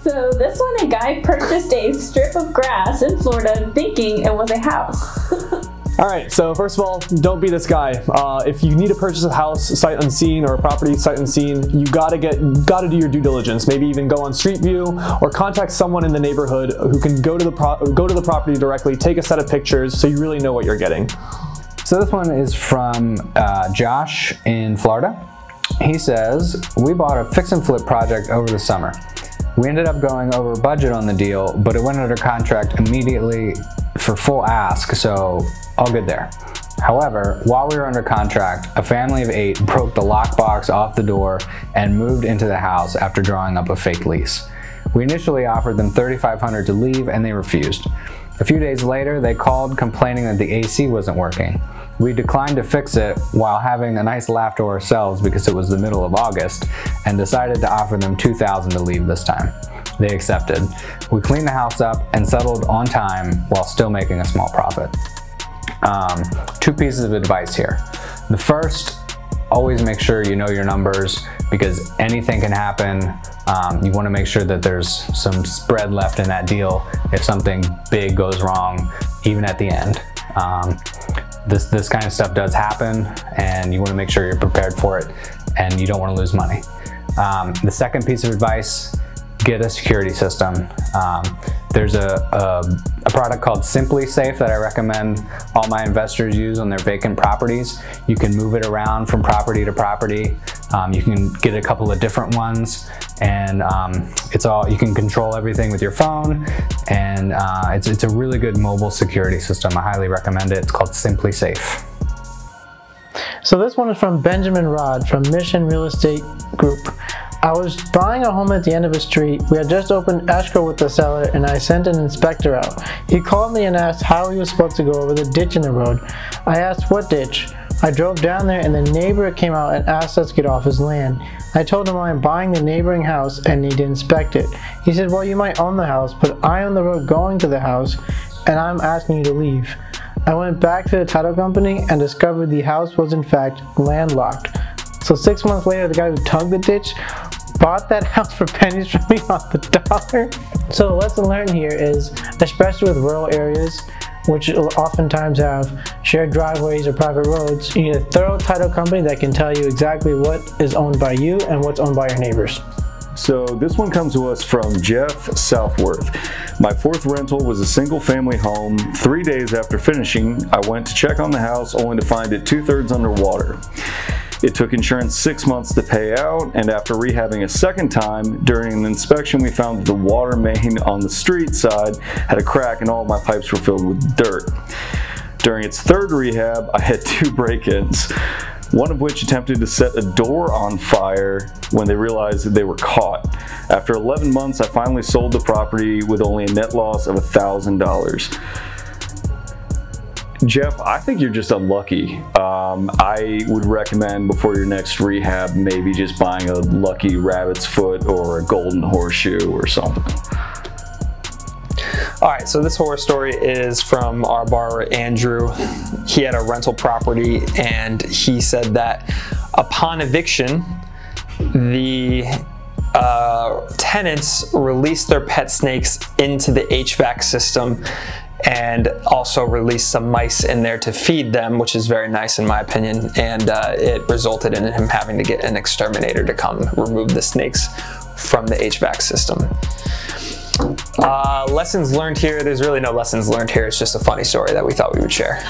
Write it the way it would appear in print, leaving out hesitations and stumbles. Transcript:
So this one, a guy purchased a strip of grass in Florida thinking it was a house. All right, so first of all, don't be this guy. If you need to purchase a house sight unseen or a property sight unseen, you gotta do your due diligence. Maybe even go on Street View or contact someone in the neighborhood who can go to the property directly, take a set of pictures so you really know what you're getting. So this one is from Josh in Florida. He says, we bought a fix and flip project over the summer. We ended up going over budget on the deal, but it went under contract immediately for full ask, so all good there. However, while we were under contract, a family of 8 broke the lockbox off the door and moved into the house after drawing up a fake lease. We initially offered them $3,500 to leave and they refused. A few days later, they called complaining that the AC wasn't working. We declined to fix it while having a nice laugh to ourselves because it was the middle of August and decided to offer them $2,000 to leave this time. They accepted. We cleaned the house up and settled on time while still making a small profit. 2 pieces of advice here. The first, always make sure you know your numbers because anything can happen. You want to make sure that there's some spread left in that deal if something big goes wrong, even at the end. This kind of stuff does happen and you want to make sure you're prepared for it and you don't want to lose money. The second piece of advice, get a security system. There's a product called Simply Safe that I recommend all my investors use on their vacant properties. You can move it around from property to property. You can get a couple of different ones and you can control everything with your phone and it's a really good mobile security system. I highly recommend it. It's called Simply Safe. So this one is from Benjamin Rod from Mission Real Estate Group. I was buying a home at the end of a street. We had just opened escrow with the seller and I sent an inspector out. He called me and asked how he was supposed to go over the ditch in the road. I asked what ditch. I drove down there and the neighbor came out and asked us to get off his land. I told him I'm buying the neighboring house and need to inspect it. He said, well, you might own the house, but I own the road going to the house and I'm asking you to leave. I went back to the title company and discovered the house was in fact landlocked. So 6 months later, the guy who dug the ditch bought that house for pennies from me on the dollar. So the lesson learned here is, especially with rural areas, which oftentimes have shared driveways or private roads, you need a thorough title company that can tell you exactly what is owned by you and what's owned by your neighbors. So this one comes to us from Jeff Selfworth. My 4th rental was a single family home. 3 days after finishing, I went to check on the house only to find it 2/3 underwater. It took insurance 6 months to pay out, and after rehabbing a second time, during an inspection we found that the water main on the street side had a crack and all of my pipes were filled with dirt. During its 3rd rehab, I had 2 break-ins, one of which attempted to set a door on fire when they realized that they were caught. After 11 months, I finally sold the property with only a net loss of $1,000. Jeff, I think you're just unlucky. I would recommend before your next rehab, maybe just buying a lucky rabbit's foot or a golden horseshoe or something. All right, so this horror story is from our borrower, Andrew. He had a rental property and he said that upon eviction, the tenants released their pet snakes into the HVAC system and also released some mice in there to feed them, which is very nice in my opinion, and it resulted in him having to get an exterminator to come remove the snakes from the HVAC system. Lessons learned here, there's really no lessons learned here, it's just a funny story that we thought we would share.